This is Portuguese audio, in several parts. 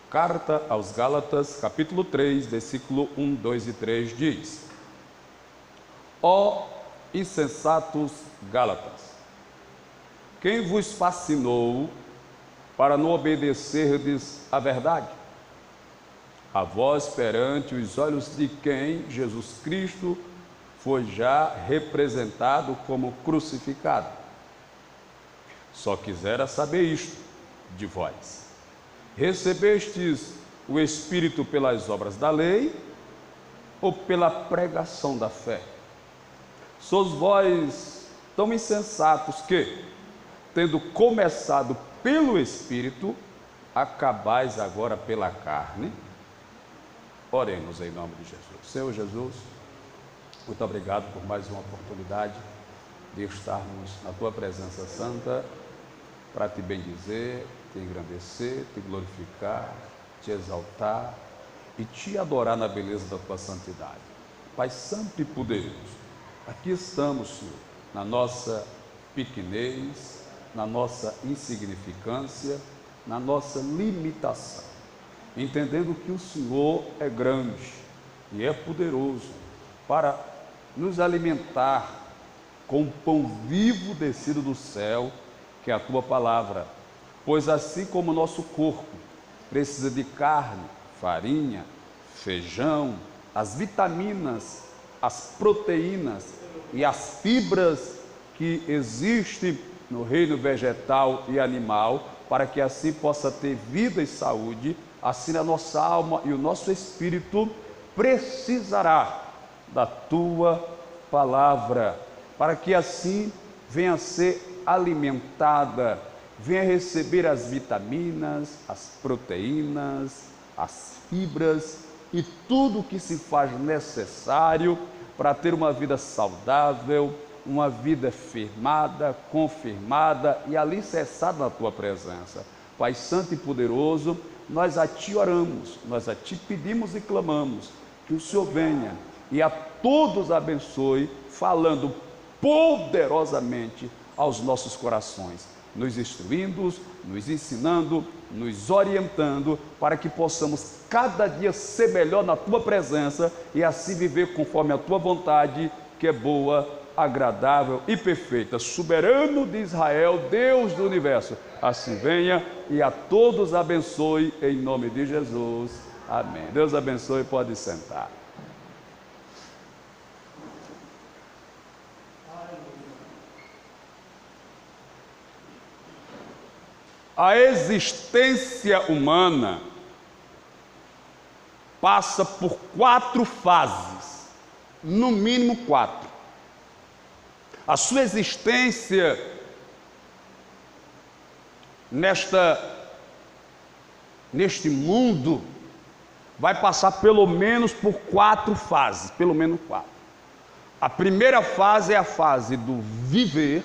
Carta aos Gálatas, capítulo 3, versículo 1, 2 e 3 diz: Ó insensatos Gálatas, quem vos fascinou para não obedecerdes à verdade? A vós perante os olhos de quem Jesus Cristo foi já representado como crucificado. Só quisera saber isto de vós: recebestes o Espírito pelas obras da lei ou pela pregação da fé? Sois vós tão insensatos que, tendo começado pelo Espírito, acabais agora pela carne? Oremos em nome de Jesus. Senhor Jesus, muito obrigado por mais uma oportunidade de estarmos na Tua presença santa para Te bendizer, Te engrandecer, Te glorificar, Te exaltar e Te adorar na beleza da Tua santidade. Pai santo e poderoso, aqui estamos, Senhor, na nossa pequenez, na nossa insignificância, na nossa limitação, entendendo que o Senhor é grande e é poderoso para nos alimentar com o pão vivo descido do céu, que é a Tua palavra. Pois assim como o nosso corpo precisa de carne, farinha, feijão, as vitaminas, as proteínas e as fibras que existem no reino vegetal e animal, para que assim possa ter vida e saúde, assim a nossa alma e o nosso espírito precisará da Tua palavra, para que assim venha a ser alimentada, venha receber as vitaminas, as proteínas, as fibras e tudo o que se faz necessário para ter uma vida saudável, uma vida firmada, confirmada e alicerçada na Tua presença. Pai santo e poderoso, nós a Ti oramos, nós a Ti pedimos e clamamos, que o Senhor venha e a todos abençoe, falando poderosamente aos nossos corações, nos instruindo, nos ensinando, nos orientando, para que possamos cada dia ser melhor na Tua presença e assim viver conforme a Tua vontade, que é boa, agradável e perfeita. Soberano de Israel, Deus do universo, assim venha e a todos abençoe em nome de Jesus. Amém. Deus abençoe, pode sentar. A existência humana passa por 4 fases, no mínimo 4. A sua existência neste mundo vai passar pelo menos por 4 fases, pelo menos 4. A primeira fase é a fase do viver,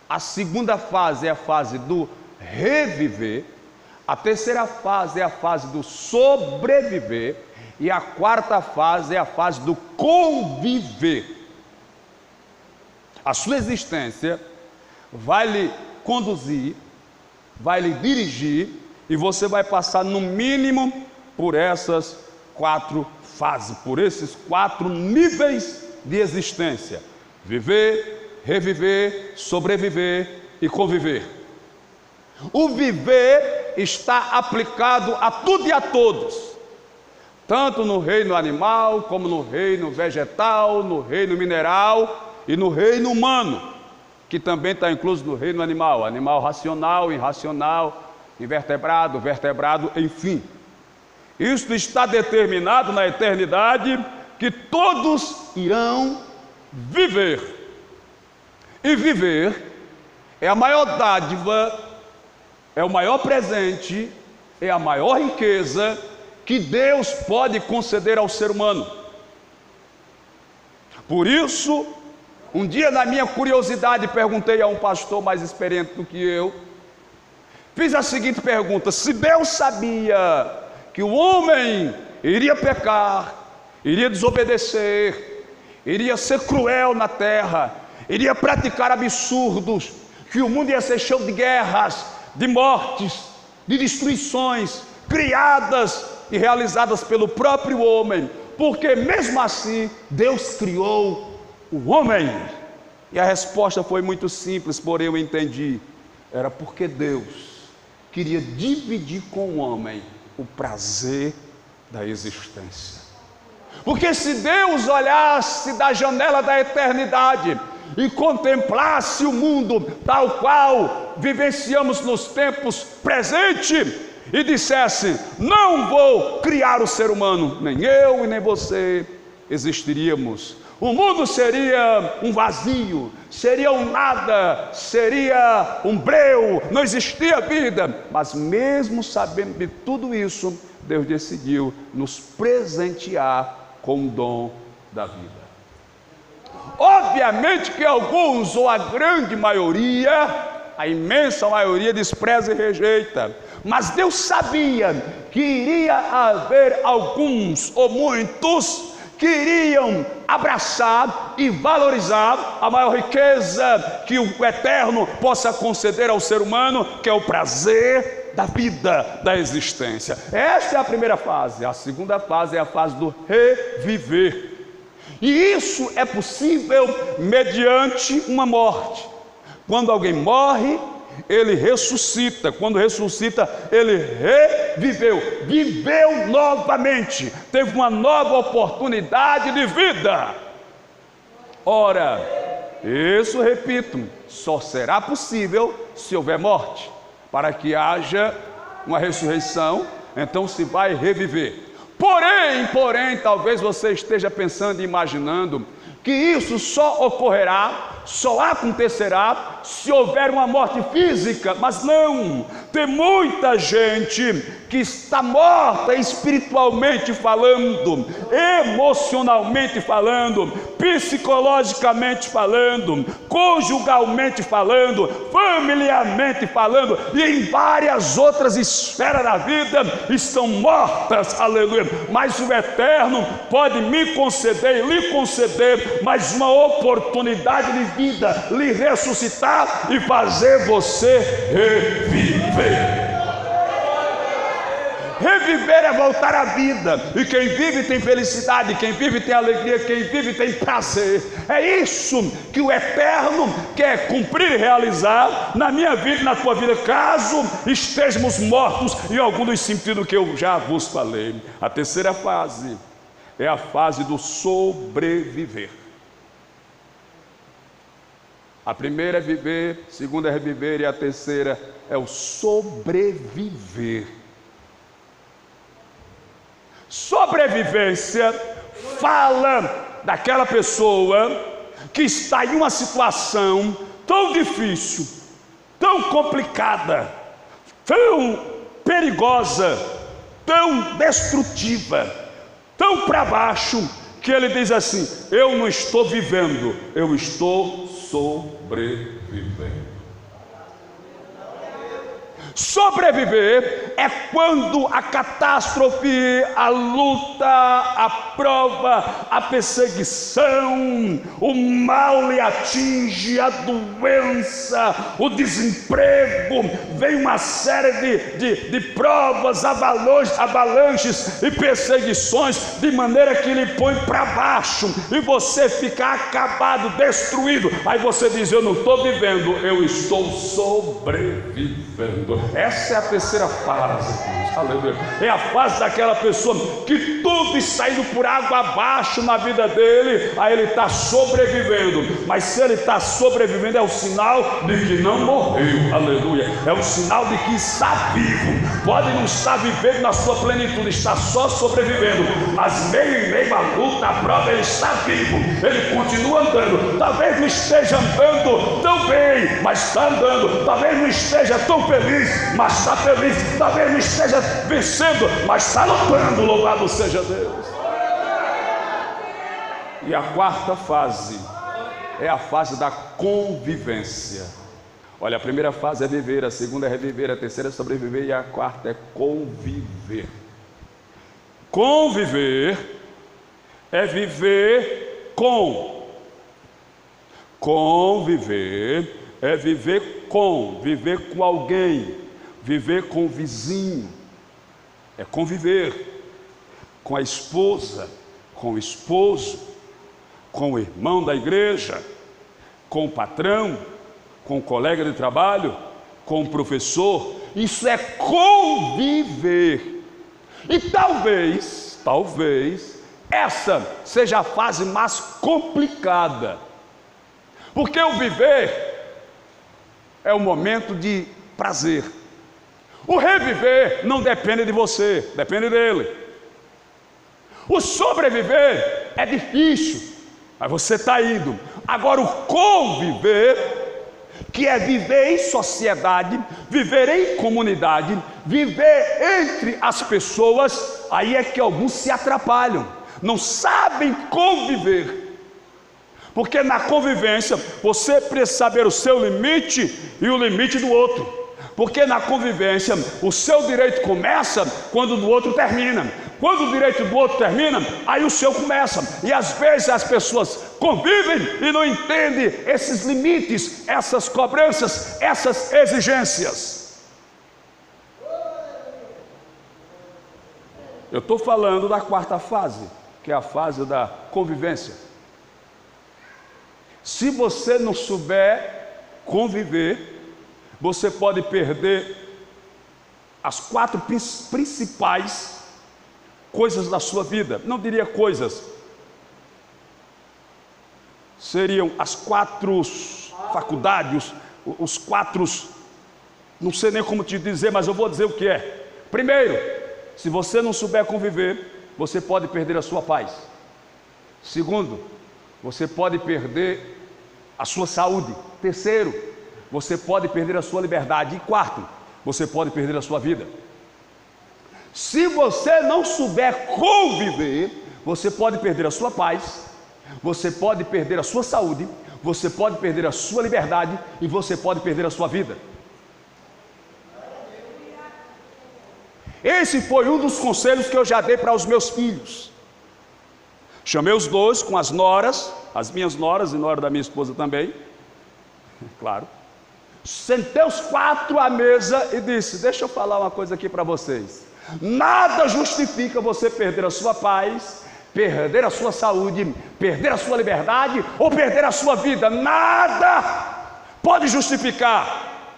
a segunda fase é a fase do reviver, a terceira fase é a fase do sobreviver e a quarta fase é a fase do conviver. A sua existência vai lhe conduzir, vai lhe dirigir e você vai passar no mínimo por essas 4 fases, por esses 4 níveis de existência: viver, reviver, sobreviver e conviver. O viver está aplicado a tudo e a todos, tanto no reino animal, como no reino vegetal, no reino mineral e no reino humano, que também está incluso no reino animal, animal racional, irracional, invertebrado, vertebrado, enfim. Isto está determinado na eternidade, que todos irão viver. E viver é a maior dádiva, é o maior presente, é a maior riqueza que Deus pode conceder ao ser humano. Por isso, um dia, na minha curiosidade, perguntei a um pastor mais experiente do que eu, fiz a seguinte pergunta: se Deus sabia que o homem iria pecar, iria desobedecer, iria ser cruel na terra, iria praticar absurdos, que o mundo ia ser cheio de guerras, de mortes, de destruições, criadas e realizadas pelo próprio homem, porque mesmo assim Deus criou o homem. E a resposta foi muito simples, porém eu entendi. Era porque Deus queria dividir com o homem o prazer da existência. Porque se Deus olhasse da janela da eternidade e contemplasse o mundo tal qual vivenciamos nos tempos presentes, e dissesse: não vou criar o ser humano, nem eu e nem você existiríamos. O mundo seria um vazio, seria um nada, seria um breu, não existia vida. Mas mesmo sabendo de tudo isso, Deus decidiu nos presentear com o dom da vida. Obviamente que alguns, ou a grande maioria, a imensa maioria, despreza e rejeita. Mas Deus sabia que iria haver alguns ou muitos que iriam abraçar e valorizar a maior riqueza que o Eterno possa conceder ao ser humano, que é o prazer da vida, da existência. Esta é a primeira fase. A segunda fase é a fase do reviver. E isso é possível mediante uma morte. Quando alguém morre, ele ressuscita. Quando ressuscita, ele reviveu, viveu novamente, teve uma nova oportunidade de vida. Ora, isso, repito, só será possível se houver morte. Para que haja uma ressurreição, então se vai reviver. Porém, talvez você esteja pensando e imaginando que isso só ocorrerá, só acontecerá se houver uma morte física. Mas não, tem muita gente que está morta espiritualmente falando, emocionalmente falando, psicologicamente falando, conjugalmente falando, familiarmente falando, e em várias outras esferas da vida estão mortas, aleluia. Mas o Eterno pode me conceder e lhe conceder mais uma oportunidade de vida, lhe ressuscitar e fazer você reviver. Reviver é voltar à vida, e quem vive tem felicidade, quem vive tem alegria, quem vive tem prazer. É isso que o Eterno quer cumprir e realizar na minha vida e na tua vida, caso estejamos mortos em algum dos sentidos que eu já vos falei. A terceira fase é a fase do sobreviver. A primeira é viver, a segunda é reviver, e a terceira é o sobreviver. Sobrevivência fala daquela pessoa que está em uma situação tão difícil, tão complicada, tão perigosa, tão destrutiva, tão para baixo, que ele diz assim: eu não estou vivendo, eu estou sobrevivendo. Sobreviver é quando a catástrofe, a luta, a prova, a perseguição, o mal lhe atinge, a doença, o desemprego, vem uma série de provas, avalanches e perseguições, de maneira que lhe põe para baixo, e você fica acabado, destruído. Aí você diz: eu não estou vivendo, eu estou sobrevivendo. Essa é a terceira fase, aleluia. É a fase daquela pessoa que tudo está indo por água abaixo na vida dele, aí ele está sobrevivendo. Mas se ele está sobrevivendo, é o sinal de que não morreu, aleluia. É o sinal de que está vivo. Pode não estar vivendo na sua plenitude, está só sobrevivendo, mas meio em meio à luta, à prova, ele está vivo, ele continua andando. Talvez não esteja andando tão bem, mas está andando. Talvez não esteja tão feliz, mas está feliz. Talvez não esteja vencendo, mas está lutando. Louvado seja Deus. E a quarta fase é a fase da convivência. Olha, a primeira fase é viver, a segunda é reviver, a terceira é sobreviver, e a quarta é conviver. Conviver é viver com. Conviver é viver com alguém, viver com o vizinho, é conviver com a esposa, com o esposo, com o irmão da igreja, com o patrão, com o colega de trabalho, com o professor. Isso é conviver. E talvez essa seja a fase mais complicada, porque o viver é um momento de prazer. O reviver não depende de você, depende dele. O sobreviver é difícil, mas você está indo. Agora o conviver, que é viver em sociedade, viver em comunidade, viver entre as pessoas, aí é que alguns se atrapalham, não sabem conviver. Porque na convivência você precisa saber o seu limite e o limite do outro. Porque na convivência o seu direito começa quando o do outro termina. Quando o direito do outro termina, aí o seu começa. E às vezes as pessoas convivem e não entendem esses limites, essas cobranças, essas exigências. Eu estou falando da quarta fase, que é a fase da convivência. Se você não souber conviver, você pode perder as 4 principais coisas da sua vida. Não diria coisas, seriam as 4 faculdades, os 4, não sei nem como te dizer, mas eu vou dizer o que é. Primeiro, se você não souber conviver, você pode perder a sua paz. Segundo, você pode perder a sua saúde. Terceiro, você pode perder a sua liberdade. E quarto, você pode perder a sua vida. Se você não souber conviver, você pode perder a sua paz, você pode perder a sua saúde, você pode perder a sua liberdade e você pode perder a sua vida. Esse foi um dos conselhos que eu já dei para os meus filhos. Chamei os 2 com as noras, as minhas noras e nora da minha esposa também, claro. Sentei os 4 à mesa e disse: deixa eu falar uma coisa aqui para vocês. Nada justifica você perder a sua paz, perder a sua saúde, perder a sua liberdade ou perder a sua vida. Nada pode justificar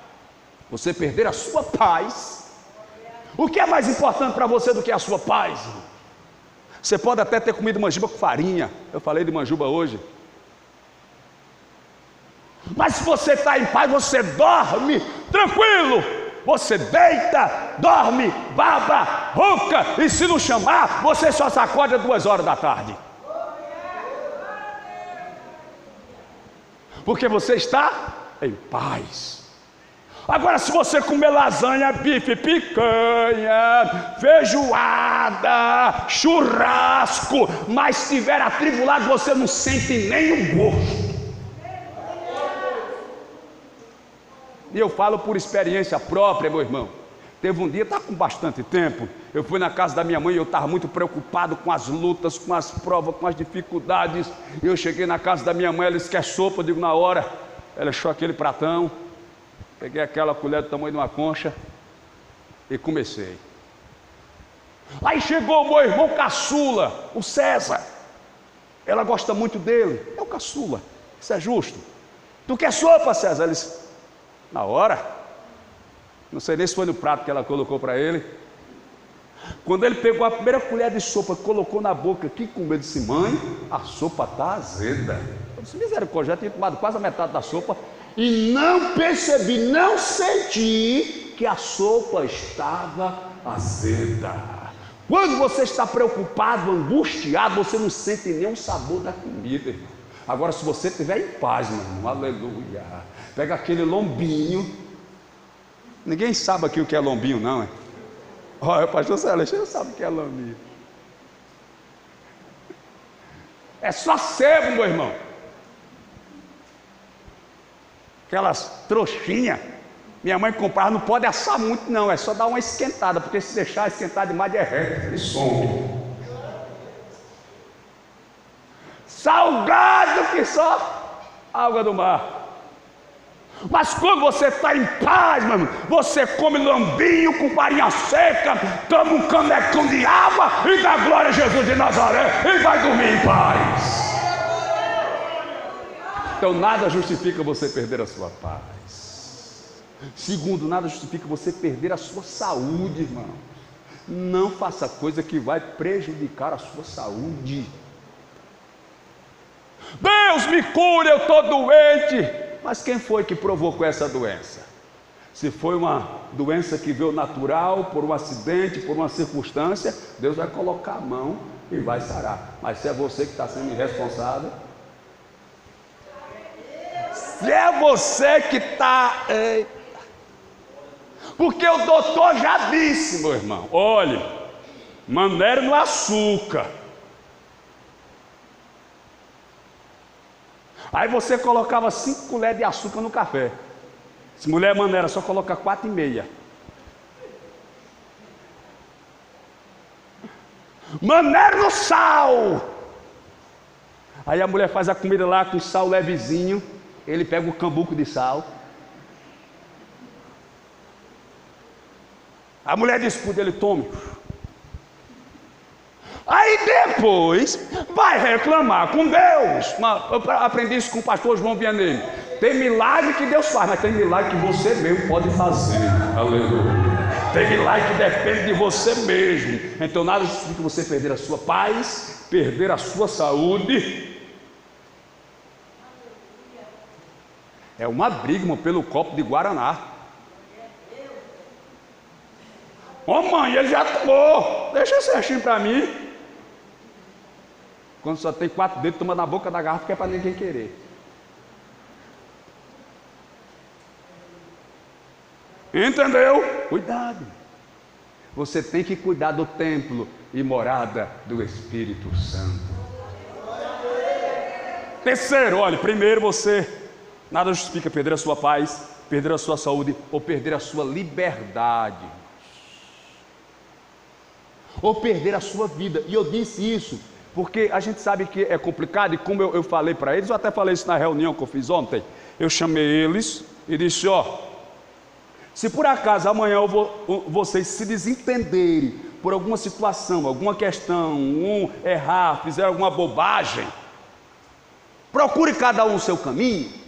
você perder a sua paz. O que é mais importante para você do que a sua paz? Você pode até ter comido manjuba com farinha. Eu falei de manjuba hoje. Mas se você está em paz, você dorme tranquilo. Você deita, dorme, baba, ronca. E se não chamar, você só se acorda 2 horas da tarde. Porque você está em paz. Agora, se você comer lasanha, bife, picanha, feijoada, churrasco, mas estiver atribulado, você não sente nem o gosto. E eu falo por experiência própria, meu irmão. Teve um dia, está com bastante tempo, eu fui na casa da minha mãe e eu estava muito preocupado com as lutas, com as provas, com as dificuldades. E eu cheguei na casa da minha mãe, ela disse: quer sopa? Eu digo: na hora. Ela achou aquele pratão, peguei aquela colher do tamanho de uma concha e comecei. Aí chegou o meu irmão caçula, o César. Ela gosta muito dele, é o caçula, isso é justo. Tu quer sopa, César? Ele disse: na hora. Não sei nem se foi no prato que ela colocou para ele. Quando ele pegou a primeira colher de sopa, colocou na boca aqui com medo, disse: mãe, a sopa está azeda. Eu disse: misericórdia, já tinha tomado quase a metade da sopa e não percebi, não senti que a sopa estava azeda. Quando você está preocupado, angustiado, você não sente nem o sabor da comida, irmão. Agora, se você estiver em paz, meu irmão, aleluia, pega aquele lombinho. Ninguém sabe aqui o que é lombinho, não, é? Olha, o pastor Celeste não sabe o que é lombinho. É só sebo, meu irmão. Aquelas trouxinhas. Minha mãe comprava, não pode assar muito não, é só dar uma esquentada, porque se deixar esquentar demais derrete e some. Salgado que só água do mar. Mas quando você está em paz, meu irmão, você come lambinho com farinha seca, toma um canecão de água e dá glória a Jesus de Nazaré e vai dormir em paz. Então nada justifica você perder a sua paz. Segundo, nada justifica você perder a sua saúde, irmão. Não faça coisa que vai prejudicar a sua saúde. Deus me cure, eu estou doente. Mas quem foi que provocou essa doença? Se foi uma doença que veio natural, por um acidente, por uma circunstância, Deus vai colocar a mão e vai sarar. Mas se é você que está sendo irresponsável, se é você que está... Porque o doutor já disse, meu irmão, olhe, maneira no açúcar. Aí você colocava 5 colheres de açúcar no café. Se mulher maneira, só coloca 4,5. Maneira no sal. Aí a mulher faz a comida lá com sal levezinho. Ele pega o cambuco de sal. A mulher diz para ele: tome. Aí depois vai reclamar com Deus. Eu aprendi isso com o pastor João Vianney. Tem milagre que Deus faz, mas tem milagre que você mesmo pode fazer. Aleluia. Tem milagre que depende de você mesmo. Então nada justifica você perder a sua paz, perder a sua saúde. É uma briga, irmão, pelo copo de Guaraná. Ô mãe, ele já tomou. Deixa esse restinho para mim. Quando só tem 4 dedos, toma na boca da garrafa, que é para ninguém querer. Entendeu? Cuidado. Você tem que cuidar do templo e morada do Espírito Santo. Terceiro, olha, primeiro você, nada justifica perder a sua paz, perder a sua saúde ou perder a sua liberdade. Ou perder a sua vida. E eu disse isso porque a gente sabe que é complicado. E como eu falei para eles, eu até falei isso na reunião que eu fiz ontem. Eu chamei eles e disse: ó, se por acaso amanhã vocês se desentenderem por alguma situação, alguma questão, errar, fizer alguma bobagem, procure cada um o seu caminho.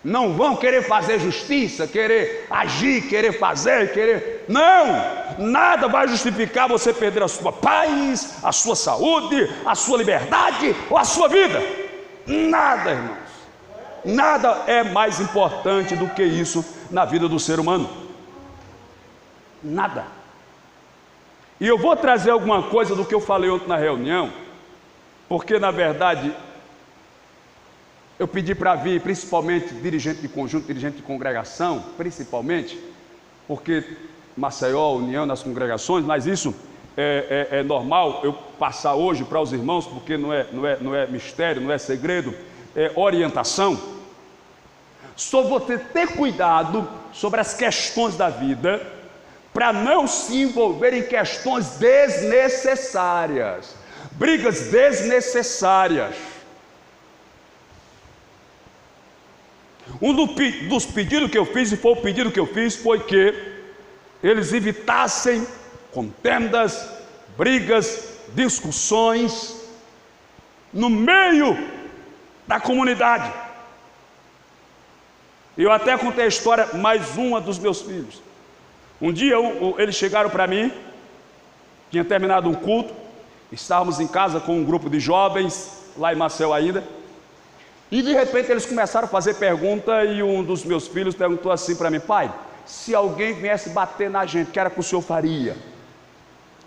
Não vão querer fazer justiça, querer agir, querer fazer, querer... Não! Nada vai justificar você perder a sua paz, a sua saúde, a sua liberdade ou a sua vida. Nada, irmãos. Nada é mais importante do que isso na vida do ser humano. Nada. E eu vou trazer alguma coisa do que eu falei ontem na reunião, porque na verdade... eu pedi para vir, principalmente dirigente de conjunto, dirigente de congregação, principalmente, porque Maceió, união nas congregações, mas isso é normal eu passar hoje para os irmãos, porque não é mistério, não é segredo, é orientação. Só você ter cuidado sobre as questões da vida, para não se envolver em questões desnecessárias, brigas desnecessárias. Um dos pedidos que eu fiz, e foi o pedido que eu fiz, foi que eles evitassem contendas, brigas, discussões no meio da comunidade. Eu até contei a história, mais uma dos meus filhos. Um dia eles chegaram para mim, tinha terminado um culto, estávamos em casa com um grupo de jovens, lá em Maceió ainda, e de repente eles começaram a fazer pergunta, e um dos meus filhos perguntou assim para mim: pai, se alguém viesse bater na gente, o que era que o senhor faria?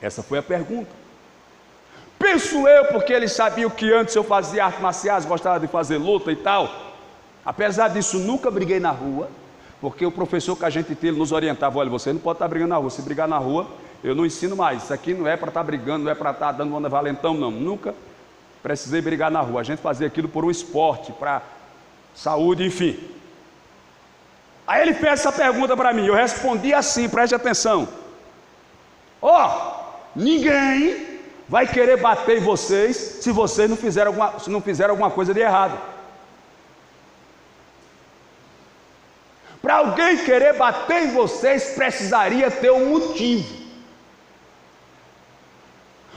Essa foi a pergunta. Penso eu, porque eles sabiam que antes eu fazia artes marciais, gostava de fazer luta e tal. Apesar disso, nunca briguei na rua, porque o professor que a gente tinha nos orientava: olha, você não pode estar brigando na rua, se brigar na rua, eu não ensino mais. Isso aqui não é para estar brigando, não é para estar dando onda valentão, não. Nunca precisei brigar na rua. A gente fazia aquilo por um esporte, para saúde, enfim. Aí ele fez essa pergunta para mim, eu respondi assim, preste atenção: ninguém vai querer bater em vocês se vocês não fizeram alguma coisa de errado. Para alguém querer bater em vocês, precisaria ter um motivo.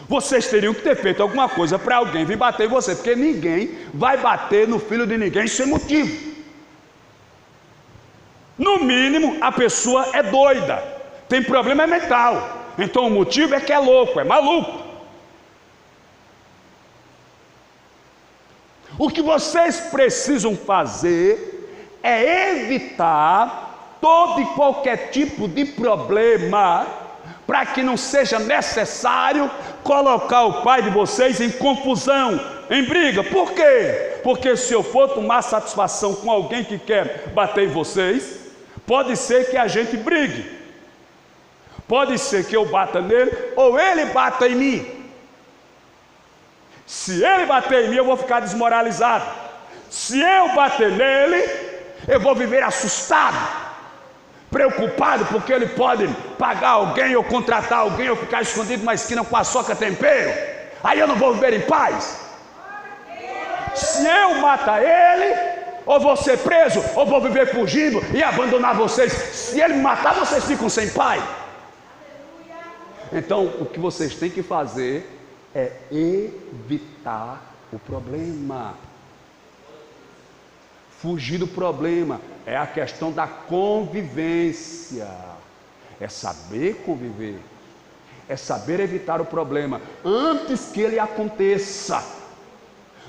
Vocês teriam que ter feito alguma coisa para alguém vir bater em você, porque ninguém vai bater no filho de ninguém sem motivo. No mínimo, a pessoa é doida, tem problema mental. Então o motivo é que é louco, é maluco. O que vocês precisam fazer é evitar todo e qualquer tipo de problema, para que não seja necessário colocar o pai de vocês em confusão, em briga. Por quê? Porque se eu for tomar satisfação com alguém que quer bater em vocês, pode ser que a gente brigue. Pode ser que eu bata nele ou ele bata em mim. Se ele bater em mim, eu vou ficar desmoralizado. Se eu bater nele, eu vou viver assustado, preocupado, porque ele pode pagar alguém ou contratar alguém ou ficar escondido numa esquina com açúcar tempero. Aí eu não vou viver em paz. Se eu matar ele, ou vou ser preso, ou vou viver fugindo e abandonar vocês. Se ele me matar, vocês ficam sem pai. Então, o que vocês têm que fazer é evitar o problema. Fugir do problema é a questão da convivência. É saber conviver. É saber evitar o problema antes que ele aconteça,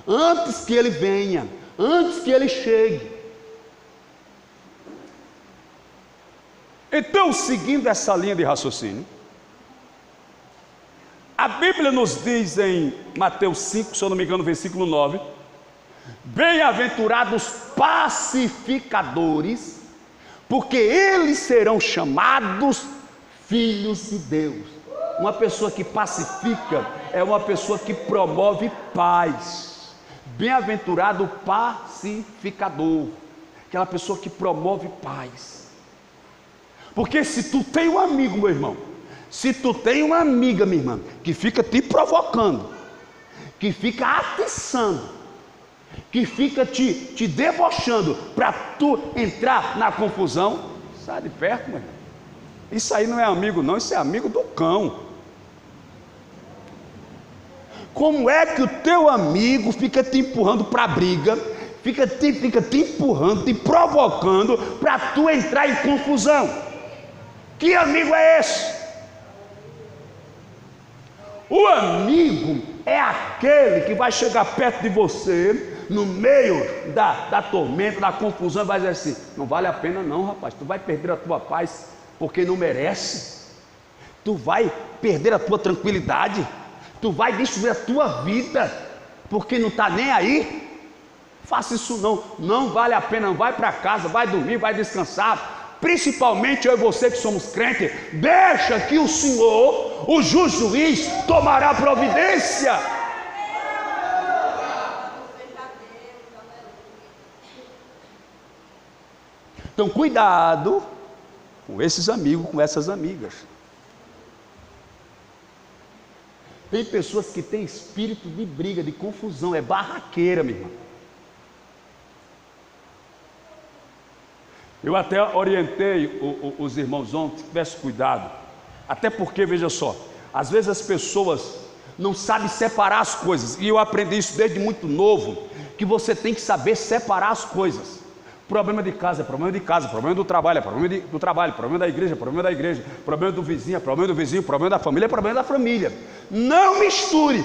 antes que ele venha, antes que ele chegue. Então, seguindo essa linha de raciocínio, a Bíblia nos diz em Mateus 5, se eu não me engano, versículo 9: bem-aventurados pacificadores, porque eles serão chamados filhos de Deus. Uma pessoa que pacifica é uma pessoa que promove paz. Bem-aventurado pacificador, aquela pessoa que promove paz. Porque se tu tem um amigo, meu irmão, se tu tem uma amiga, minha irmã, que fica te provocando, que fica atiçando, que fica te debochando para tu entrar na confusão, sai de perto, meu irmão. Isso aí não é amigo não, isso é amigo do cão. Como é que o teu amigo fica te empurrando para a briga, fica te empurrando, te provocando para tu entrar em confusão? Que amigo é esse? O amigo é aquele que vai chegar perto de você, no meio da tormenta, da confusão, e vai dizer assim: não vale a pena não, rapaz, tu vai perder a tua paz porque não merece, tu vai perder a tua tranquilidade, tu vai destruir a tua vida porque não está nem aí. Faça isso não, não vale a pena, vai para casa, vai dormir, vai descansar. Principalmente eu e você que somos crentes, deixa que o Senhor, o justo juiz, tomará providência. Então cuidado com esses amigos, com essas amigas. Tem pessoas que têm espírito de briga, de confusão, é barraqueira, meu irmão. Eu até orientei os irmãos ontem que tivesse cuidado, até porque, veja só, às vezes as pessoas não sabem separar as coisas, e eu aprendi isso desde muito novo, que você tem que saber separar as coisas. Problema de casa é problema de casa, problema do trabalho é problema do trabalho, problema da igreja é problema da igreja, problema do vizinho é problema do vizinho, problema da família é problema da família. Não misture.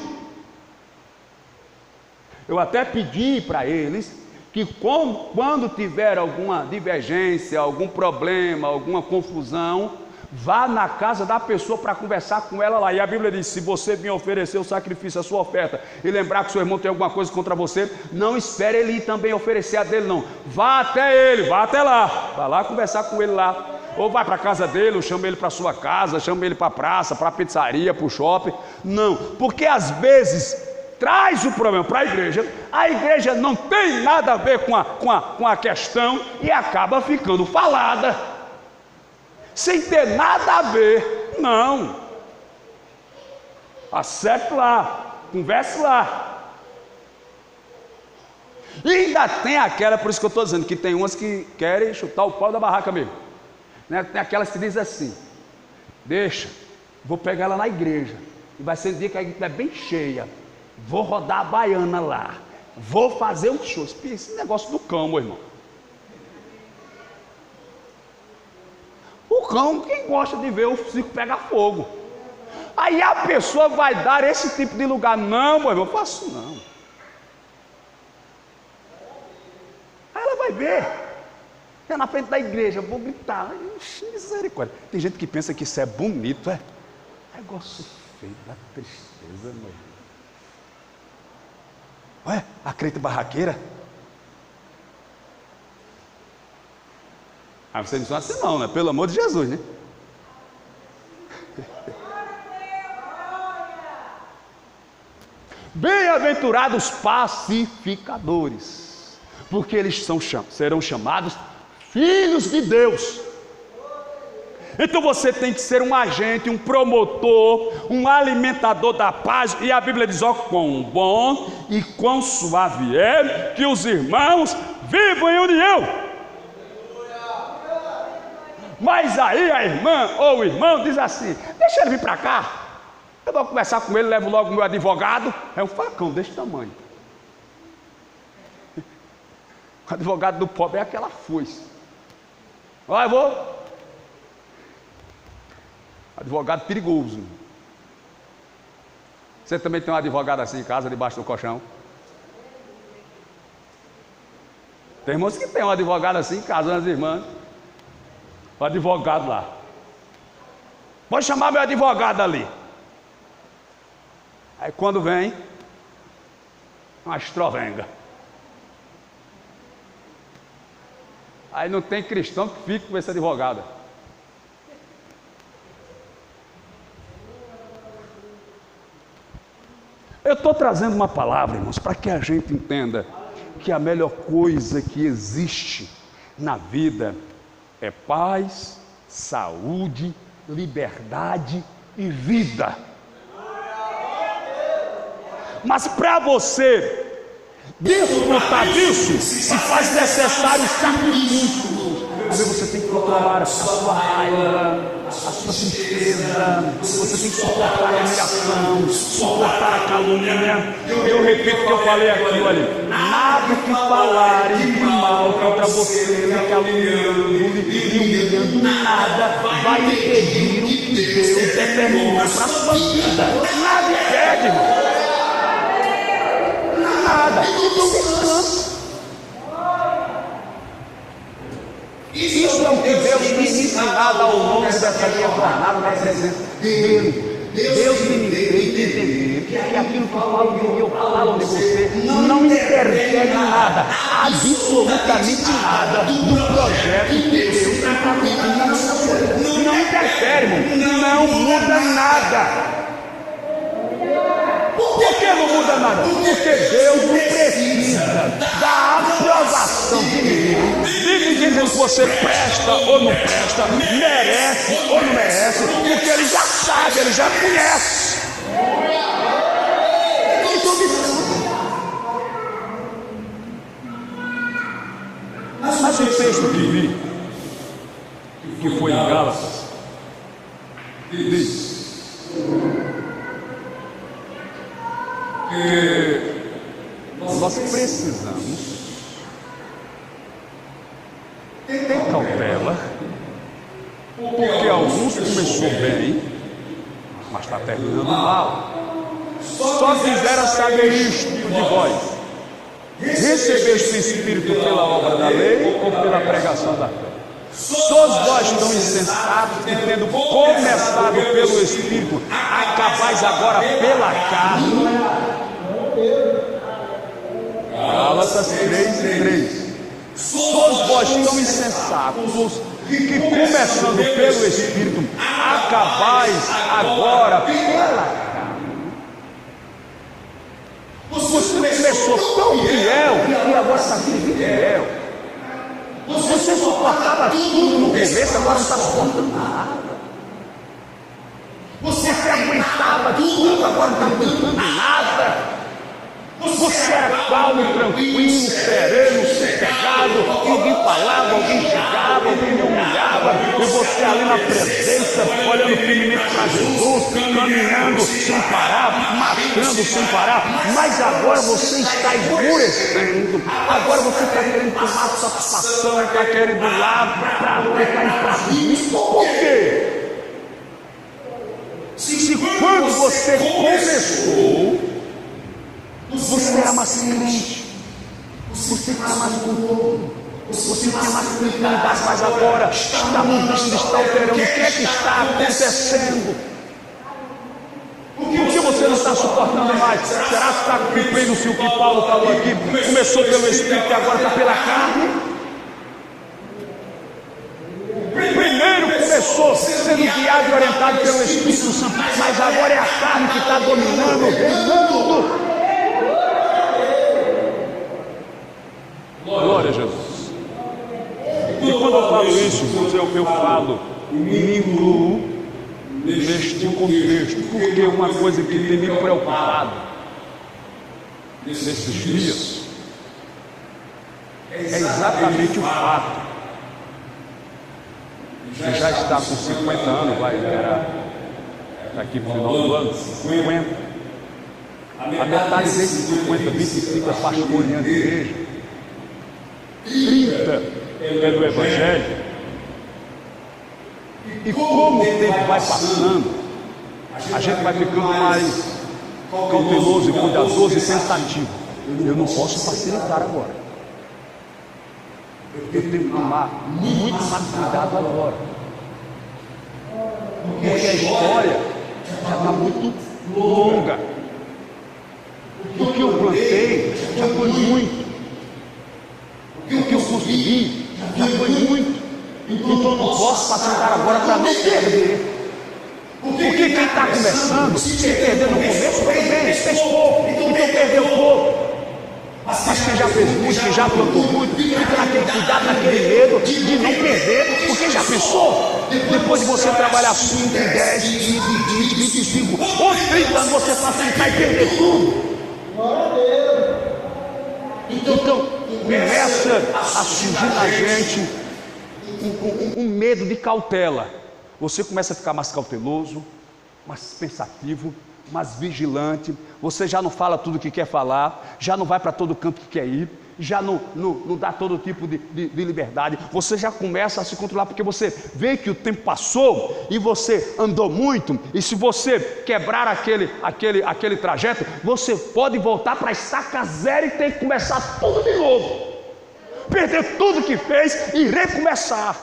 Eu até pedi para eles que quando tiver alguma divergência, algum problema, alguma confusão, vá na casa da pessoa para conversar com ela lá. E a Bíblia diz: se você vir oferecer o sacrifício, a sua oferta, e lembrar que seu irmão tem alguma coisa contra você, não espere ele ir também oferecer a dele, não. Vá até ele, vá até lá, vá lá conversar com ele lá. Ou vai para a casa dele, ou chama ele para a sua casa, chama ele para a praça, para a pizzaria, para o shopping. Não, porque às vezes traz o problema para a igreja não tem nada a ver com a questão e acaba ficando falada, sem ter nada a ver. Não, acerte lá, converse lá. E ainda tem aquela, por isso que eu estou dizendo, que tem umas que querem chutar o pau da barraca mesmo. Né? Tem aquelas que dizem assim: deixa, vou pegar ela na igreja, e vai ser um dia que a igreja é bem cheia, vou rodar a baiana lá, vou fazer um show. Esse negócio do cão, meu irmão. O cão, quem gosta de ver o circo pegar fogo? Aí a pessoa vai dar esse tipo de lugar. Não, meu irmão, eu faço não. Aí ela vai ver, é na frente da igreja, vou gritar. Misericórdia. Tem gente que pensa que isso é bonito, é? Negócio feio, dá tristeza, meu irmão. Ué, a crente barraqueira? Ah, vocês não são assim não, né? Pelo amor de Jesus, né? Bem-aventurados pacificadores, porque eles serão chamados filhos de Deus. Então você tem que ser um agente, um promotor, um alimentador da paz. E a Bíblia diz: ó, quão bom e quão suave é que os irmãos vivam em união. Mas aí a irmã ou o irmão diz assim: deixa ele vir para cá, eu vou conversar com ele, levo logo o meu advogado. É um facão desse tamanho. O advogado do pobre é aquela foice. Olha, eu vou. Advogado perigoso. Você também tem um advogado assim em casa, debaixo do colchão? Tem irmãos que tem um advogado assim em casa, as irmãs. O advogado lá. Pode chamar meu advogado ali. Aí quando vem, uma estrovenga. Aí não tem cristão que fique com esse advogado. Eu estou trazendo uma palavra, irmãos, para que a gente entenda que a melhor coisa que existe na vida é paz, saúde, liberdade e vida. Mas para você desfrutar disso, se faz necessário sacrifício. Você tem que controlar a sua raiva, a sua tristeza, você tem que suportar a humilhação, suportar a calúnia. Eu repito o que eu falei aqui, olha: nada que falarem de mal contra você, me caluniando, me humilhando, nada vai impedir o que Deus determinou para a sua vida. Nada impede, irmão. Nada. Então descansa. Isso é o que Deus tem me ensinado ao longo dessa minha jornada na presença dele. Deus me fez entender que aquilo que eu falo de mim, eu falo de você, não interfere em nada, absolutamente nada do projeto que Deus tem para mim. Não interfere, irmão, não muda nada. Por que não muda nada? Porque Deus não precisa da aprovação de ninguém, dizendo se você presta ou não presta, merece ou não merece, porque Ele já sabe, Ele já conhece. Então mas o texto que vi, que foi em Gálatas, diz que nós precisamos ter cautela, porque alguns começou bem, mas está terminando mal. Só quiseram saber isto de vós: recebeste o Espírito pela obra da lei ou pela pregação da fé? Sois vós tão insensatos que, tendo começado pelo Espírito, acabais agora pela carne. Gálatas 3:3. Sois vós tão insensatos que, começando pelo Espírito, acabais agora pela carne. Você começou tão fiel e agora está sendo fiel. Você suportava tudo no começo, agora não está suportando nada. Você aguentava tudo, agora não está aguentando nada. Você Você era calmo, tranquilo, sereno, sossegado. Ninguém falava, alguém chegava, alguém me humilhava. E você ali na presença, olhando firmemente para Jesus, caminhando sem parar, marchando sem parar. Mas agora você está esmorecendo. Agora você está querendo tomar satisfação, está querendo ir lá para colocar em prática. Por quê? Se quando você começou, você era mais crente, você tinha mais controle, você tinha mais tranquilidade, mas agora está mudando, está alterando. O que é que está acontecendo? Por que você não está suportando mais? Será que está cumprindo-se o que Paulo falou aqui? Começou pelo Espírito e agora está pela carne? Primeiro começou sendo guiado e orientado pelo Espírito Santo, mas agora é a carne que está dominando, reinando. Glória a Jesus. E quando eu falo isso, eu falo e me incluo neste contexto, porque uma coisa que tem me preocupado nesses dias é exatamente o fato que já está com 50 anos, vai liberar daqui para o final do ano, 50. A metade desses 50, 25 é pastoreando a igreja, 30 é do Evangelho. E como o tempo vai passando, a gente vai ficando mais cauteloso e cuidadoso e pensativo. Eu não posso facilitar agora. Eu tenho que tomar muito mais cuidado agora, porque a história já está muito longa. O que eu plantei já foi muito, o que eu consegui já foi muito. Então eu não posso facilitar agora para não perder. Porque quem está começando, se perder no começo, tudo bem, fez pouco, então perdeu pouco. Mas quem já fez muito, quem já plantou muito, fica naquele cuidado, naquele medo de não perder, porque já pensou? Depois de você trabalhar 5, 10, 15, 20, 25 ou 30 anos, você facilitar e perder tudo. Então começa a surgir na gente um medo de cautela. Você começa a ficar mais cauteloso, mais pensativo, mais vigilante. Você já não fala tudo o que quer falar, já não vai para todo canto que quer ir, já não dá todo tipo de liberdade. Você já começa a se controlar, porque você vê que o tempo passou e você andou muito, e se você quebrar aquele trajeto, você pode voltar para a estaca zero e ter que começar tudo de novo, perder tudo que fez e recomeçar.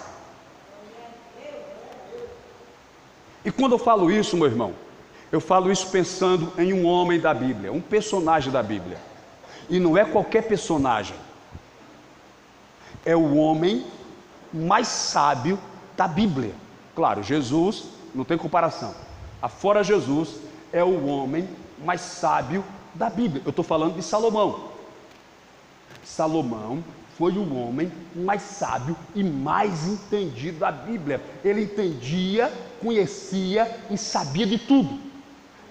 E quando eu falo isso, meu irmão, eu falo isso pensando em um homem da Bíblia, um personagem da Bíblia. E não é qualquer personagem. É o homem mais sábio da Bíblia. Claro, Jesus não tem comparação. Afora Jesus, é o homem mais sábio da Bíblia. Eu estou falando de Salomão. Salomão foi o homem mais sábio e mais entendido da Bíblia. Ele entendia, conhecia e sabia de tudo.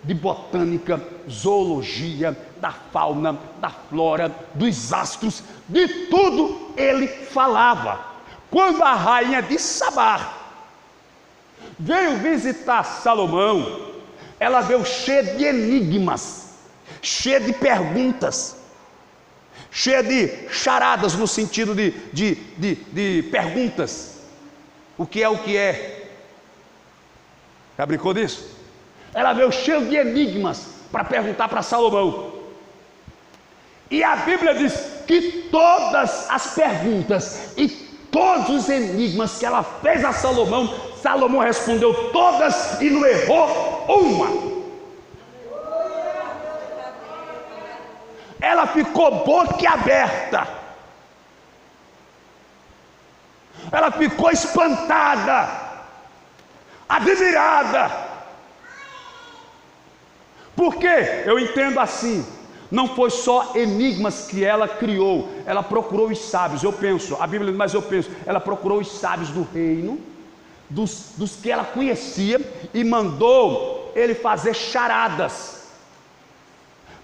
De botânica, zoologia, da fauna, da flora, dos astros, de tudo ele falava. Quando a rainha de Sabá veio visitar Salomão, ela veio cheia de enigmas, cheia de perguntas, cheia de charadas, no sentido de perguntas. O que é o que é? Já brincou disso? Ela veio cheia de enigmas para perguntar para Salomão. E a Bíblia diz que todas as perguntas e todos os enigmas que ela fez a Salomão, Salomão respondeu todas e não errou uma. Ela ficou boquiaberta. Ela ficou espantada, admirada. Porque eu entendo assim, não foi só enigmas que ela criou, ela procurou os sábios. Eu penso, a Bíblia diz, mas eu penso, ela procurou os sábios do reino, dos que ela conhecia, e mandou ele fazer charadas,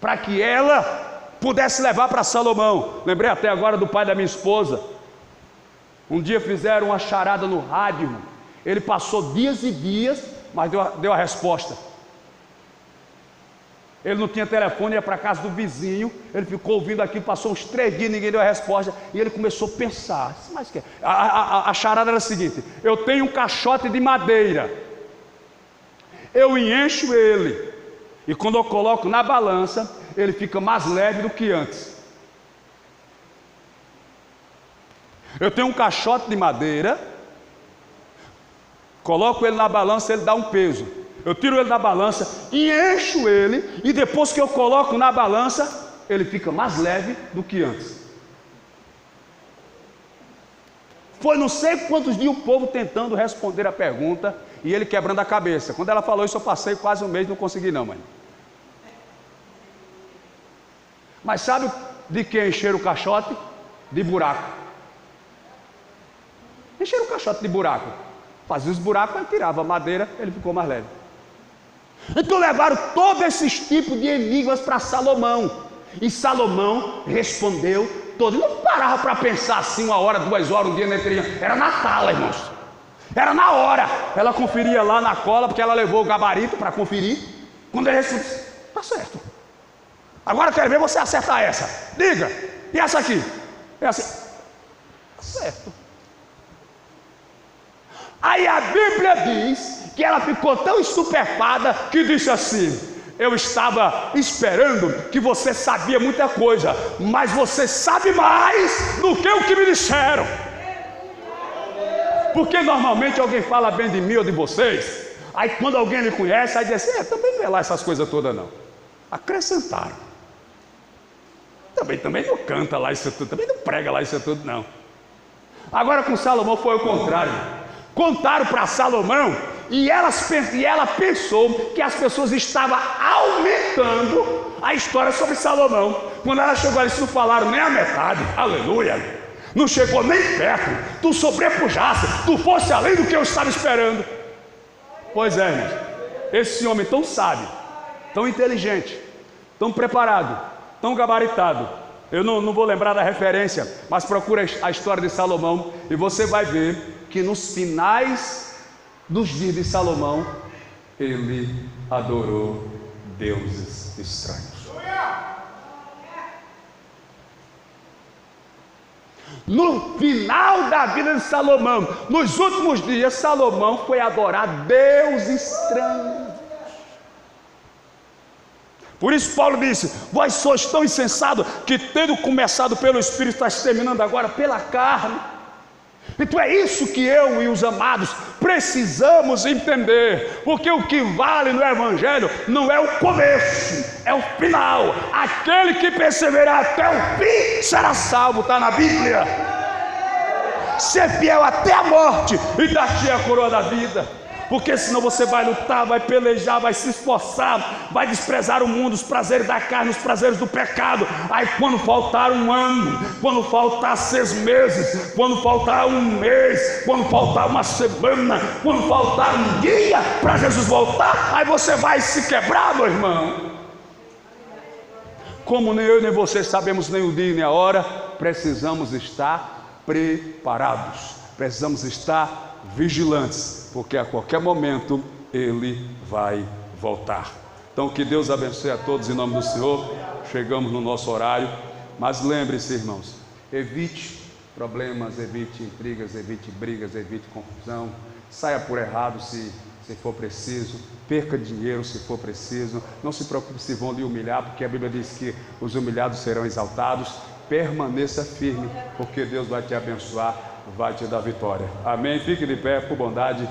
para que ela pudesse levar para Salomão. Lembrei até agora do pai da minha esposa. Um dia fizeram uma charada no rádio, irmão. Ele passou dias e dias, mas deu a resposta. Ele não tinha telefone, ia para a casa do vizinho. Ele ficou ouvindo aquilo, passou uns 3 dias, ninguém deu a resposta. E ele começou a pensar. Mas que a charada era a seguinte: eu tenho um caixote de madeira, eu encho ele, e quando eu coloco na balança, ele fica mais leve do que antes. Eu tenho um caixote de madeira, coloco ele na balança, ele dá um peso. Eu tiro ele da balança e encho ele, e depois que eu coloco na balança, ele fica mais leve do que antes. Foi não sei quantos dias o povo tentando responder a pergunta, e ele quebrando a cabeça. Quando ela falou isso, eu passei quase um mês, não consegui não, mãe. Mas sabe de que encher o caixote? De buraco. Encher o caixote de buraco. Fazia os buracos, aí tirava a madeira, ele ficou mais leve. Então levaram todos esses tipos de enigmas para Salomão. E Salomão respondeu todo. Ele não parava para pensar assim 1 hora, 2 horas, um dia na letrinha. Era na tala, irmãos. Era na hora. Ela conferia lá na cola, porque ela levou o gabarito para conferir. Quando ele respondeu, está certo. Agora eu quero ver você acertar essa. Diga. E essa aqui? É assim. Está certo. Aí a Bíblia diz que ela ficou tão estupefatada que disse assim: eu estava esperando que você sabia muita coisa, mas você sabe mais do que o que me disseram. Porque normalmente alguém fala bem de mim ou de vocês, aí quando alguém lhe conhece, aí diz assim: também não é lá essas coisas todas não. Acrescentaram. Também não canta lá isso tudo, também não prega lá isso tudo não. Agora com Salomão foi o contrário. Contaram para Salomão e ela pensou que as pessoas estavam aumentando a história sobre Salomão. Quando ela chegou ali, não falaram nem a metade. Aleluia! Não chegou nem perto. Tu sobrepujasse, tu fosse além do que eu estava esperando. Pois é, irmãos, esse homem tão sábio, tão inteligente, tão preparado, tão gabaritado. Eu não vou lembrar da referência, mas procura a história de Salomão e você vai ver que nos finais dos dias de Salomão, ele adorou deuses estranhos. No final da vida de Salomão, nos últimos dias, Salomão foi adorar Deus estranho. Por isso Paulo disse: vós sois tão insensatos que, tendo começado pelo Espírito, estás terminando agora pela carne. Então é isso que eu e os amados precisamos entender, porque o que vale no Evangelho não é o começo, é o final. Aquele que perseverar até o fim será salvo, está na Bíblia. Ser fiel até a morte e dar-te a coroa da vida. Porque senão você vai lutar, vai pelejar, vai se esforçar, vai desprezar o mundo, os prazeres da carne, os prazeres do pecado. Aí quando faltar 1 ano, quando faltar 6 meses, quando faltar 1 mês, quando faltar 1 semana, quando faltar 1 dia para Jesus voltar, aí você vai se quebrar, meu irmão. Como nem eu nem você sabemos nem o dia nem a hora, precisamos estar preparados, precisamos estar vigilantes, porque a qualquer momento ele vai voltar. Então que Deus abençoe a todos em nome do Senhor. Chegamos no nosso horário, mas lembre-se, irmãos, evite problemas, evite intrigas, evite brigas, evite confusão, saia por errado se for preciso, perca dinheiro se for preciso, não se preocupe se vão lhe humilhar, porque a Bíblia diz que os humilhados serão exaltados. Permaneça firme, porque Deus vai te abençoar, vai te dar vitória. Amém? Fique de pé, por bondade.